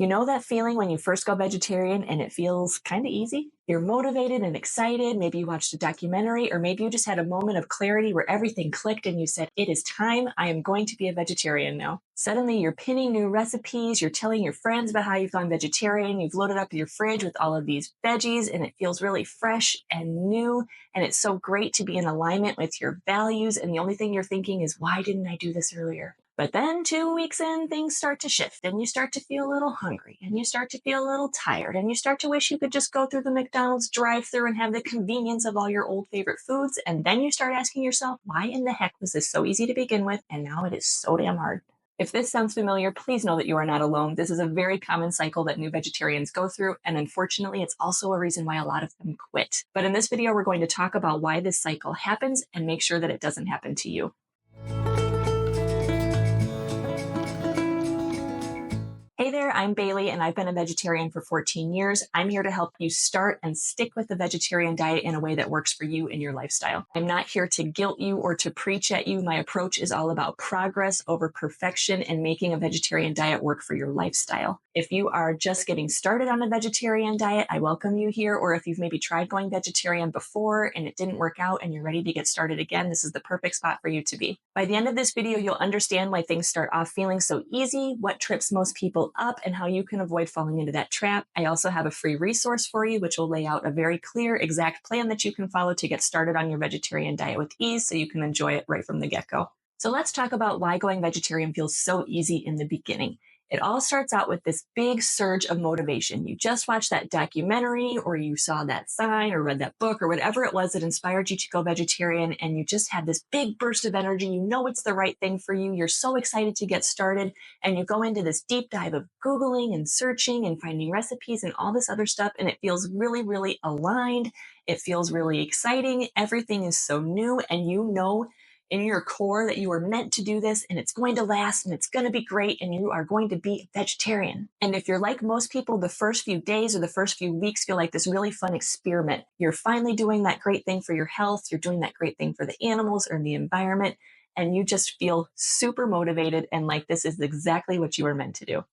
You know that feeling when you first go vegetarian and it feels kind of easy? You're motivated and excited. Maybe you watched a documentary, or maybe you just had a moment of clarity where everything clicked and you said, "It is time. I am going to be a vegetarian now." Suddenly you're pinning new recipes. You're telling your friends about how you've gone vegetarian. You've loaded up your fridge with all of these veggies and it feels really fresh and new. And it's so great to be in alignment with your values. And the only thing you're thinking is, why didn't I do this earlier? But then 2 weeks in, things start to shift and you start to feel a little hungry and you start to feel a little tired and you start to wish you could just go through the McDonald's drive-thru and have the convenience of all your old favorite foods. And then you start asking yourself, why in the heck was this so easy to begin with? And now it is so damn hard. If this sounds familiar, please know that you are not alone. This is a very common cycle that new vegetarians go through. And unfortunately, it's also a reason why a lot of them quit. But in this video, we're going to talk about why this cycle happens and make sure that it doesn't happen to you. Hey there, I'm Bailee and I've been a vegetarian for 14 years. I'm here to help you start and stick with the vegetarian diet in a way that works for you and your lifestyle. I'm not here to guilt you or to preach at you. My approach is all about progress over perfection and making a vegetarian diet work for your lifestyle. If you are just getting started on a vegetarian diet, I welcome you here. Or if you've maybe tried going vegetarian before and it didn't work out and you're ready to get started again, this is the perfect spot for you to be. By the end of this video, you'll understand why things start off feeling so easy, what trips most people up, and how you can avoid falling into that trap. I also have a free resource for you, which will lay out a very clear, exact plan that you can follow to get started on your vegetarian diet with ease so you can enjoy it right from the get-go. So let's talk about why going vegetarian feels so easy in the beginning. It all starts out with this big surge of motivation. You just watched that documentary, or you saw that sign, or read that book, or whatever it was that inspired you to go vegetarian, and you just had this big burst of energy. You know it's the right thing for you. You're so excited to get started, and you go into this deep dive of Googling and searching and finding recipes and all this other stuff, and it feels really, really aligned. It feels really exciting. Everything is so new, and you know in your core that you are meant to do this and it's going to last and it's going to be great and you are going to be a vegetarian. And if you're like most people, the first few days or the first few weeks feel like this really fun experiment. You're finally doing that great thing for your health. You're doing that great thing for the animals or the environment. And you just feel super motivated and like this is exactly what you were meant to do.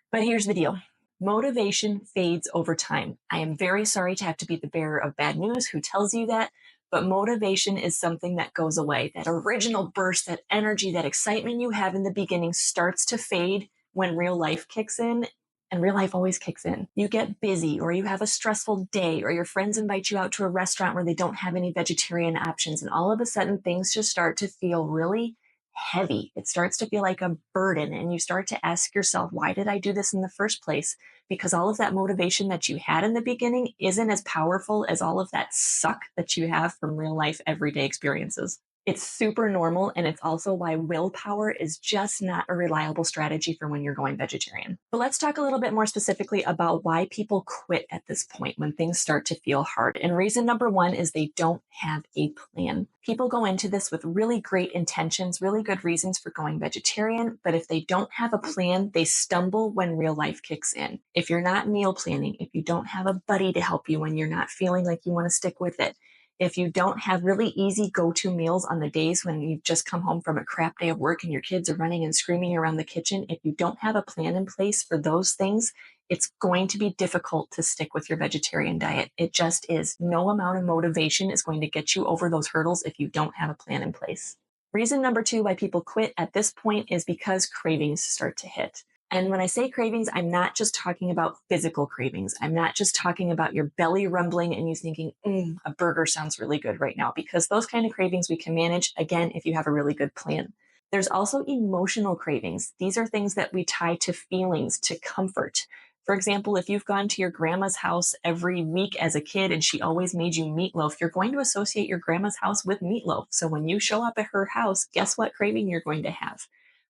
But here's the deal. Motivation fades over time. I am very sorry to have to be the bearer of bad news who tells you that, but motivation is something that goes away. That original burst, that energy, that excitement you have in the beginning starts to fade when real life kicks in, and real life always kicks in. You get busy, or you have a stressful day, or your friends invite you out to a restaurant where they don't have any vegetarian options, and all of a sudden things just start to feel really heavy. It starts to feel like a burden, and you start to ask yourself, why did I do this in the first place? Because all of that motivation that you had in the beginning isn't as powerful as all of that suck that you have from real life everyday experiences. It's super normal, and it's also why willpower is just not a reliable strategy for when you're going vegetarian. But let's talk a little bit more specifically about why people quit at this point when things start to feel hard. And reason number one is they don't have a plan. People go into this with really great intentions, really good reasons for going vegetarian, but if they don't have a plan, they stumble when real life kicks in. If you're not meal planning, if you don't have a buddy to help you when you're not feeling like you want to stick with it, if you don't have really easy go-to meals on the days when you've just come home from a crap day of work and your kids are running and screaming around the kitchen, if you don't have a plan in place for those things, it's going to be difficult to stick with your vegetarian diet. It just is. No amount of motivation is going to get you over those hurdles if you don't have a plan in place. Reason number two why people quit at this point is because cravings start to hit. And when I say cravings, I'm not just talking about physical cravings. I'm not just talking about your belly rumbling and you thinking, a burger sounds really good right now, because those kind of cravings we can manage, again, if you have a really good plan. There's also emotional cravings. These are things that we tie to feelings, to comfort. For example, if you've gone to your grandma's house every week as a kid and she always made you meatloaf, you're going to associate your grandma's house with meatloaf. So when you show up at her house, guess what craving you're going to have?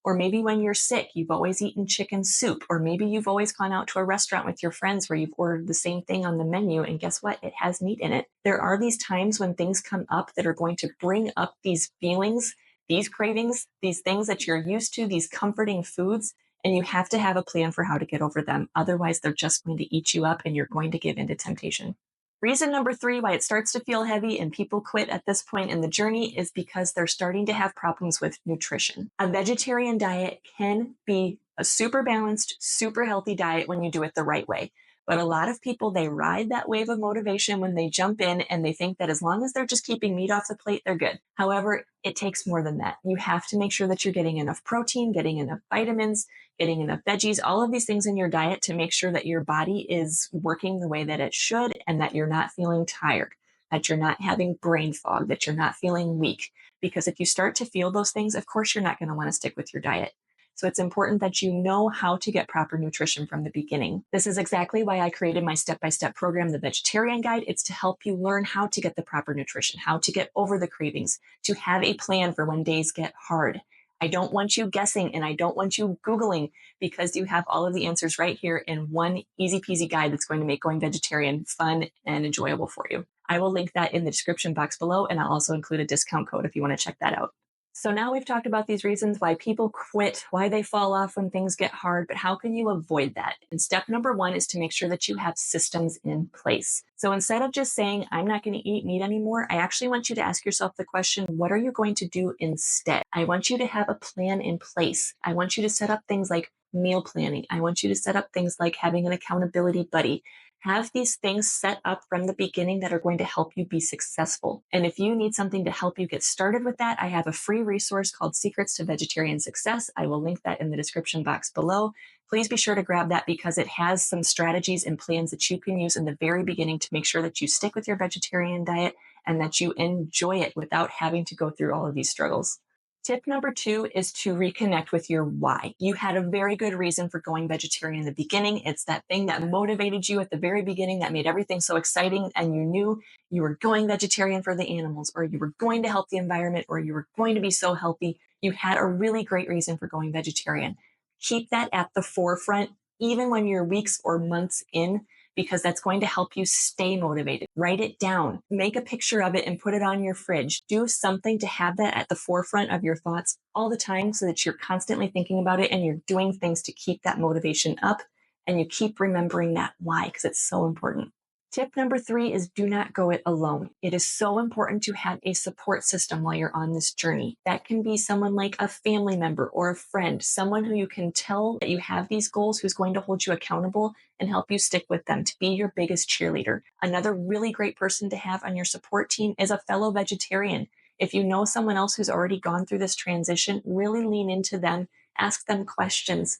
Or maybe when you're sick, you've always eaten chicken soup. Or maybe you've always gone out to a restaurant with your friends where you've ordered the same thing on the menu. And guess what? It has meat in it. There are these times when things come up that are going to bring up these feelings, these cravings, these things that you're used to, these comforting foods. And you have to have a plan for how to get over them. Otherwise, they're just going to eat you up and you're going to give in to temptation. Reason number three why it starts to feel heavy and people quit at this point in the journey is because they're starting to have problems with nutrition. A vegetarian diet can be a super balanced, super healthy diet when you do it the right way. But a lot of people, they ride that wave of motivation when they jump in and they think that as long as they're just keeping meat off the plate, they're good. However, it takes more than that. You have to make sure that you're getting enough protein, getting enough vitamins, getting enough veggies, all of these things in your diet to make sure that your body is working the way that it should and that you're not feeling tired, that you're not having brain fog, that you're not feeling weak. Because if you start to feel those things, of course, you're not going to want to stick with your diet. So it's important that you know how to get proper nutrition from the beginning. This is exactly why I created my step-by-step program, the Vegetarian Guide. It's to help you learn how to get the proper nutrition, how to get over the cravings, to have a plan for when days get hard. I don't want you guessing and I don't want you Googling, because you have all of the answers right here in one easy peasy guide that's going to make going vegetarian fun and enjoyable for you. I will link that in the description box below, and I'll also include a discount code if you want to check that out. So now we've talked about these reasons why people quit, why they fall off when things get hard, but how can you avoid that? And step number one is to make sure that you have systems in place. So instead of just saying, I'm not going to eat meat anymore, I actually want you to ask yourself the question, what are you going to do instead? I want you to have a plan in place. I want you to set up things like meal planning. I want you to set up things like having an accountability buddy. Have these things set up from the beginning that are going to help you be successful. And if you need something to help you get started with that, I have a free resource called Secrets to Vegetarian Success. I will link that in the description box below. Please be sure to grab that because it has some strategies and plans that you can use in the very beginning to make sure that you stick with your vegetarian diet and that you enjoy it without having to go through all of these struggles. Tip number two is to reconnect with your why. You had a very good reason for going vegetarian in the beginning. It's that thing that motivated you at the very beginning that made everything so exciting, and you knew you were going vegetarian for the animals, or you were going to help the environment, or you were going to be so healthy. You had a really great reason for going vegetarian. Keep that at the forefront, even when you're weeks or months in, because that's going to help you stay motivated. Write it down, make a picture of it and put it on your fridge. Do something to have that at the forefront of your thoughts all the time so that you're constantly thinking about it and you're doing things to keep that motivation up and you keep remembering that why, because it's so important. Tip number three is do not go it alone. It is so important to have a support system while you're on this journey. That can be someone like a family member or a friend, someone who you can tell that you have these goals, who's going to hold you accountable and help you stick with them, to be your biggest cheerleader. Another really great person to have on your support team is a fellow vegetarian. If you know someone else who's already gone through this transition, really lean into them, ask them questions.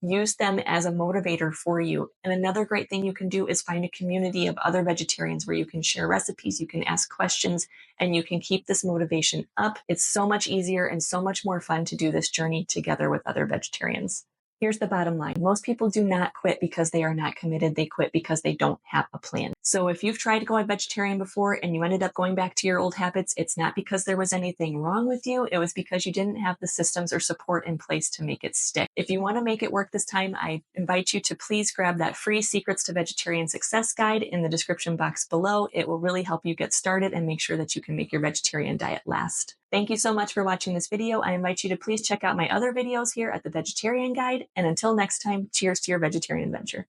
Use them as a motivator for you. And another great thing you can do is find a community of other vegetarians where you can share recipes, you can ask questions, and you can keep this motivation up. It's so much easier and so much more fun to do this journey together with other vegetarians. Here's the bottom line. Most people do not quit because they are not committed. They quit because they don't have a plan. So if you've tried going vegetarian before and you ended up going back to your old habits, it's not because there was anything wrong with you. It was because you didn't have the systems or support in place to make it stick. If you want to make it work this time, I invite you to please grab that free Secrets to Vegetarian Success guide in the description box below. It will really help you get started and make sure that you can make your vegetarian diet last. Thank you so much for watching this video. I invite you to please check out my other videos here at the Vegetarian Guide. And until next time, cheers to your vegetarian adventure.